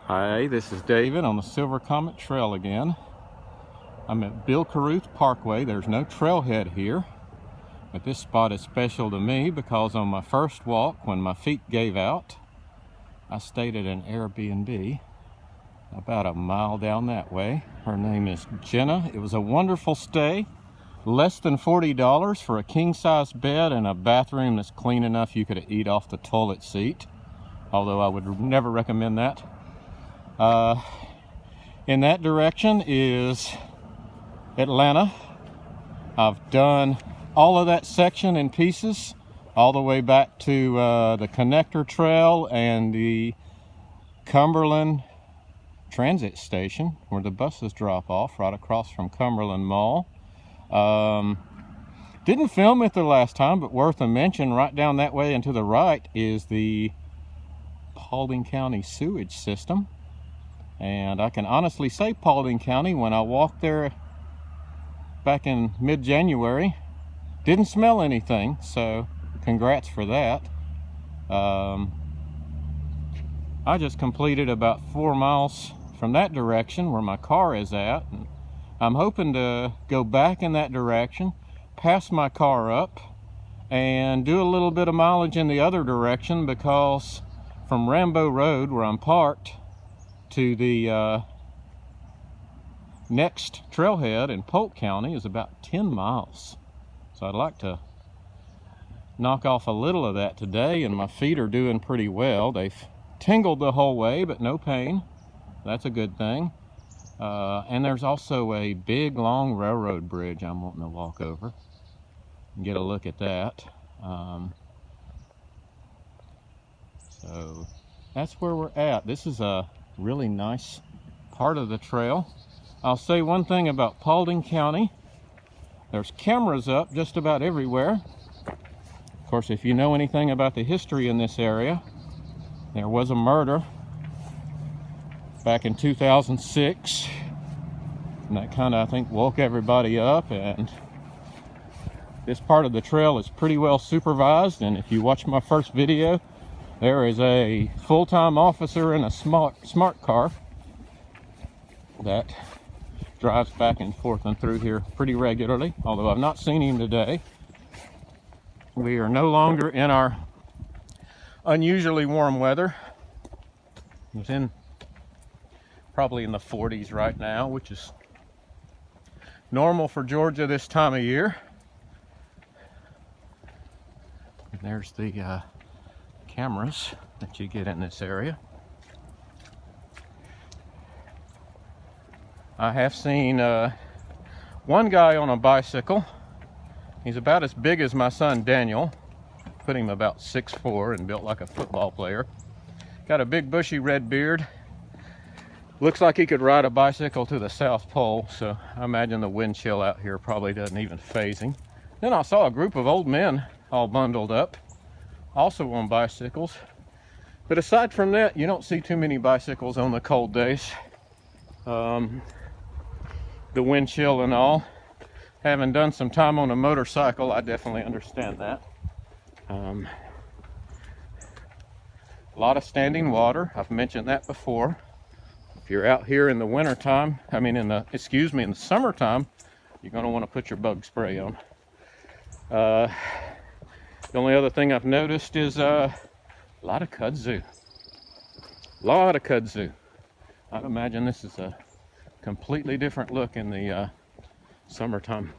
Hi, this is David on the Silver Comet Trail again. I'm at Bill Carruth Parkway. There's no trailhead here, but this spot is special to me because on my first walk, when my feet gave out, I stayed at an Airbnb about a mile down that way. Her name is Jenna. It was a wonderful stay. Less than $40 for a king-size bed and a bathroom that's clean enough you could eat off the toilet seat, although I would never recommend that. In that direction is Atlanta. I've done all of that section in pieces, all the way back to the Connector Trail and the Cumberland Transit Station, where the buses drop off right across from Cumberland Mall. Didn't film it the last time, but worth a mention, right down that way and to the right is the Paulding County sewage system. And I can honestly say Paulding County, when I walked there back in mid-January, didn't smell anything, so congrats for that. I just completed about 4 miles from that direction where my car is at. And I'm hoping to go back in that direction, pass my car up, and do a little bit of mileage in the other direction, because from Rambo Road, where I'm parked, to the next trailhead in Polk County is about 10 miles. So I'd like to knock off a little of that today, and my feet are doing pretty well. They've tingled the whole way, but no pain. That's a good thing. And there's also a big, long railroad bridge I'm wanting to walk over and get a look at that. So that's where we're at. This is a really nice part of the trail. I'll say one thing about Paulding County. There's cameras up just about everywhere. Of course, if you know anything about the history in this area, there was a murder back in 2006, and that kind of, I think, woke everybody up. And this part of the trail is pretty well supervised, and if you watch my first video, there is a full-time officer in a smart car that drives back and forth and through here pretty regularly, although I've not seen him today. We are no longer in our unusually warm weather. It's probably in the 40s right now, which is normal for Georgia this time of year. And there's the cameras that you get in this area. I have seen one guy on a bicycle. He's about as big as my son Daniel. Put him about 6'4" and built like a football player. Got a big bushy red beard. Looks like he could ride a bicycle to the South Pole, so I imagine the wind chill out here probably doesn't even faze him. Then I saw a group of old men all bundled up, also on bicycles. But aside from that, you don't see too many bicycles on the cold days. The wind chill and all. Having done some time on a motorcycle, I definitely understand that. A lot of standing water. I've mentioned that before. If you're out here in the winter time, in the summertime, you're going to want to put your bug spray on. The only other thing I've noticed is a lot of kudzu. I'd imagine this is a completely different look in the summertime.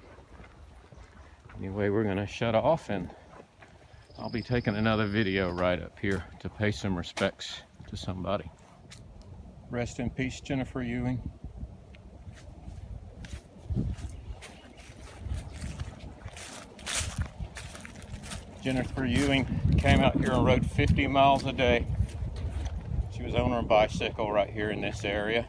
Anyway, we're going to shut off, and I'll be taking another video right up here to pay some respects to somebody. Rest in peace, Jennifer Ewing. Jennifer Ewing came out here and rode 50 miles a day. She was on her bicycle right here in this area.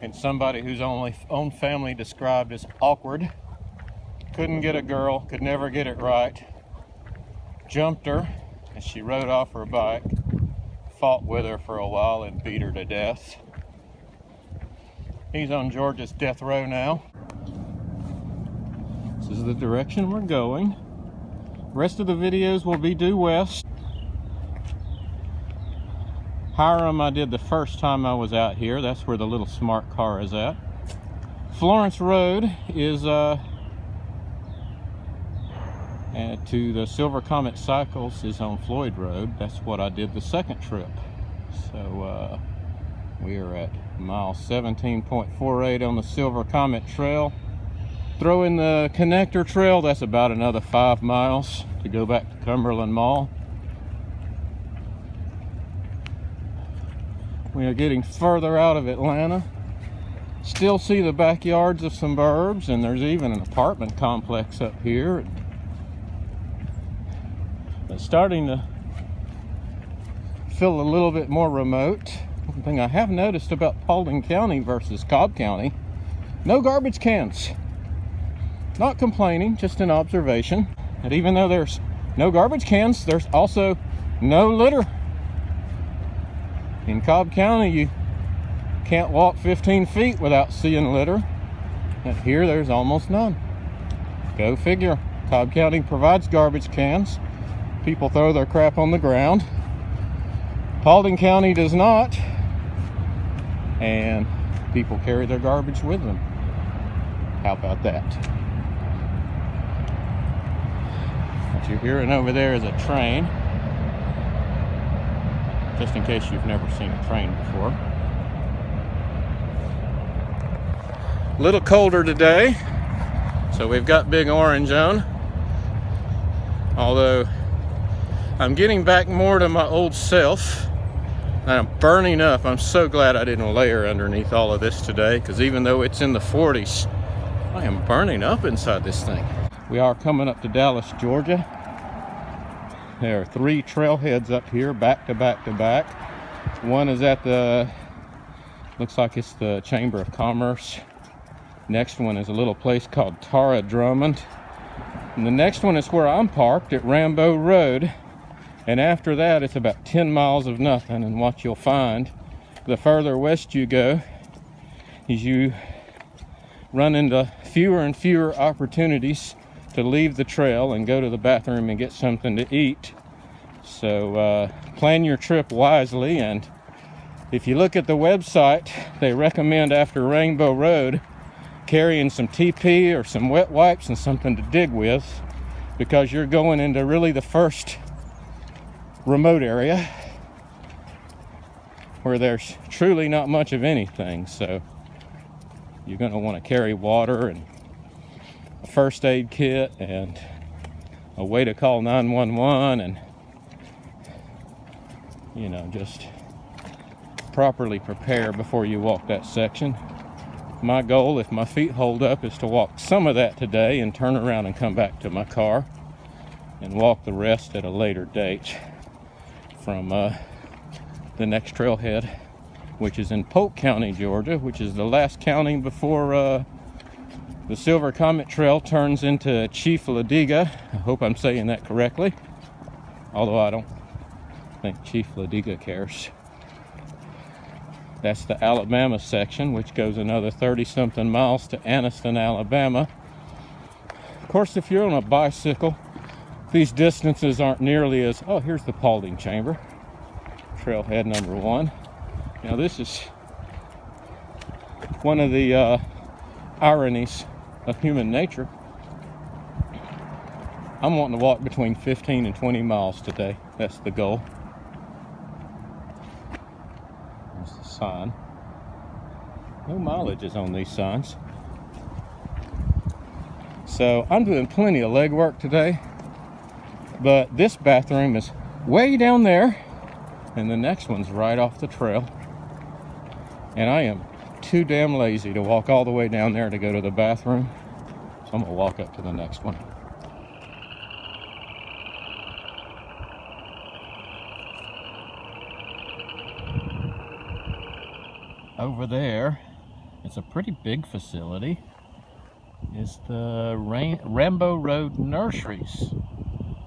And somebody whose own family described as awkward, couldn't get a girl, could never get it right, jumped her as she rode off her bike, fought with her for a while and beat her to death. He's on Georgia's death row now. This is the direction we're going. Rest of the videos will be due west. Hiram I did the first time I was out here. That's where the little smart car is at. Florence Road is to the Silver Comet Cycles is on Floyd Road. That's what I did the second trip. So we are at mile 17.48 on the Silver Comet Trail. Throw in the connector trail, that's about another 5 miles to go back to Cumberland Mall. We are getting further out of Atlanta. Still see the backyards of some burbs, and there's even an apartment complex up here. It's starting to feel a little bit more remote. One thing I have noticed about Paulding County versus Cobb County, no garbage cans. Not complaining, just an observation. And even though there's no garbage cans, there's also no litter. In Cobb County, you can't walk 15 feet without seeing litter. And here, there's almost none. Go figure. Cobb County provides garbage cans. People throw their crap on the ground. Paulding County does not. And people carry their garbage with them. How about that? What you're hearing over there is a train. Just in case you've never seen a train before. A little colder today, so we've got Big Orange on. Although I'm getting back more to my old self, and I'm burning up. I'm so glad I didn't layer underneath all of this today, because even though it's in the 40s, I am burning up inside this thing. We are coming up to Dallas, Georgia. There are 3 trailheads up here, back to back to back. One is at the, looks like it's the Chamber of Commerce. Next one is a little place called Tara Drummond. And the next one is where I'm parked at Rambo Road. And after that, it's about 10 miles of nothing. And what you'll find, the further west you go, is you run into fewer and fewer opportunities to leave the trail and go to the bathroom and get something to eat. So plan your trip wisely, and if you look at the website, they recommend after Rainbow Road carrying some TP or some wet wipes and something to dig with, because you're going into really the first remote area where there's truly not much of anything. So you're going to want to carry water and a first aid kit and a way to call 911, and you know, just properly prepare before you walk that section. My goal, if my feet hold up, is to walk some of that today and turn around and come back to my car and walk the rest at a later date from the next trailhead, which is in Polk County, Georgia, which is the last county before the Silver Comet Trail turns into Chief Ladiga. I hope I'm saying that correctly, although I don't think Chief Ladiga cares. That's the Alabama section, which goes another 30-something miles to Anniston, Alabama. Of course, if you're on a bicycle, these distances aren't nearly as... Oh, here's the Paulding Chamber, trailhead number 1. Now, this is one of the ironies of human nature. I'm wanting to walk between 15 and 20 miles today. That's the goal. There's the sign. No mileage is on these signs. So I'm doing plenty of legwork today, but this bathroom is way down there and the next one's right off the trail, and I am too damn lazy to walk all the way down there to go to the bathroom, so I'm gonna walk up to the next one. Over there, it's a pretty big facility, is the Rambo Road Nurseries,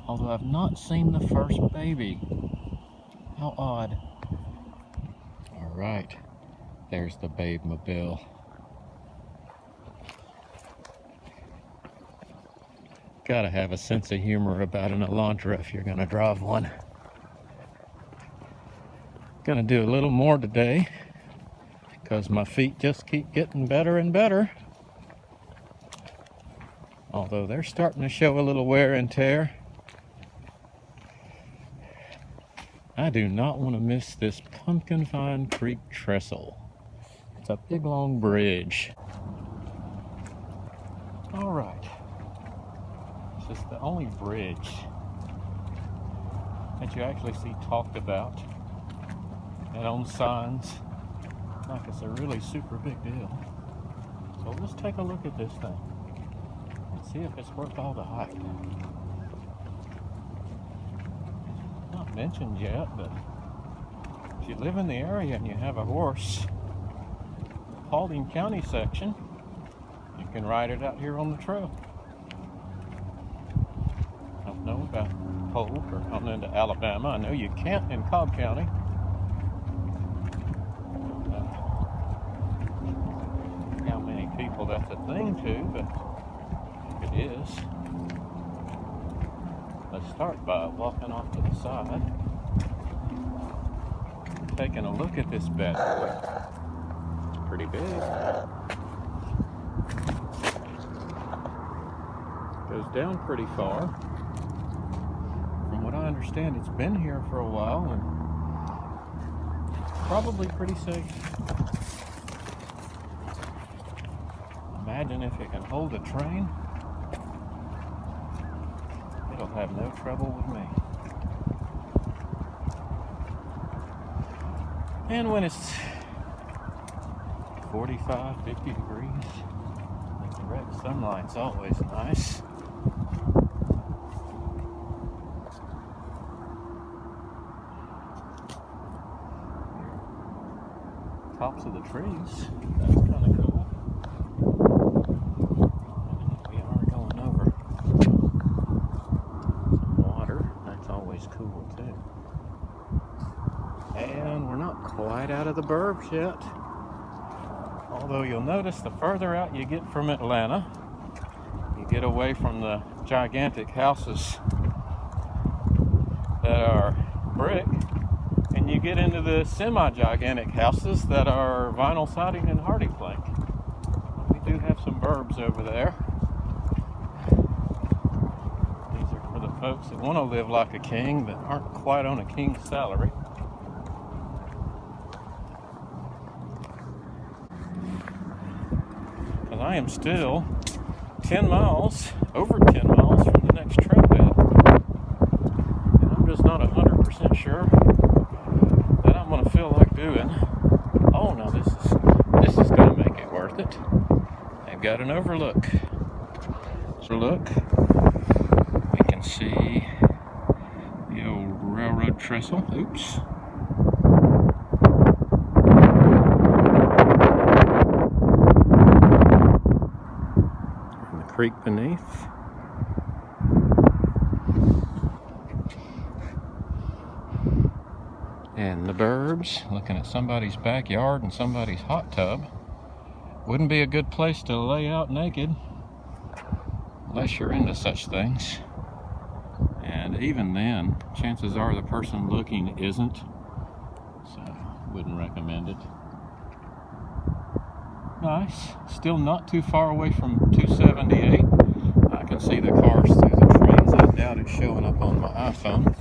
although I've not seen the first baby. How odd. All right, there's the Babe Mobile. Gotta have a sense of humor about an Elantra if you're gonna drive one. Gonna do a little more today because my feet just keep getting better and better. Although they're starting to show a little wear and tear. I do not want to miss this Pumpkin Vine Creek trestle. It's a big long bridge. All right, this is the only bridge that you actually see talked about and on signs like it's a really super big deal. So let's take a look at this thing and see if it's worth all the hype. Not mentioned yet, but if you live in the area and you have a horse, the Paulding County section, you can ride it out here on the trail. I don't know about Polk or coming into Alabama. I know you can't in Cobb County. How many people that's a thing to, but it is. Let's start by walking off to the side, taking a look at this bed. It's pretty big. Goes down pretty far. From what I understand, it's been here for a while and probably pretty safe. Imagine if it can hold a train. It'll have no trouble with me. And when it's 45, 50 degrees, the direct sunlight's always nice. Tops of the trees, that's kind of cool. And we are going over some water, that's always cool too. And we're not quite out of the burbs yet. Although you'll notice the further out you get from Atlanta, you get away from the gigantic houses that are brick, and you get into the semi-gigantic houses that are vinyl siding and hardy plank. We do have some burbs over there. These are for the folks that want to live like a king but aren't quite on a king's salary. Because I am still 10 miles, over 10 miles from the next trailhead. And I'm just not 100% sure that I'm going to feel like doing. Oh no, this is going to make it worth it. They've got an overlook. So look, we can see the old railroad trestle. Oops. And the creek beneath. And the burbs, looking at somebody's backyard and somebody's hot tub. Wouldn't be a good place to lay out naked unless you're into such things. And even then, chances are the person looking isn't. So, wouldn't recommend it. Nice. Still not too far away from 278. I can see the cars through the trees. I doubt it's showing up on my iPhone.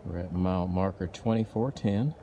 We're at mile marker 2410.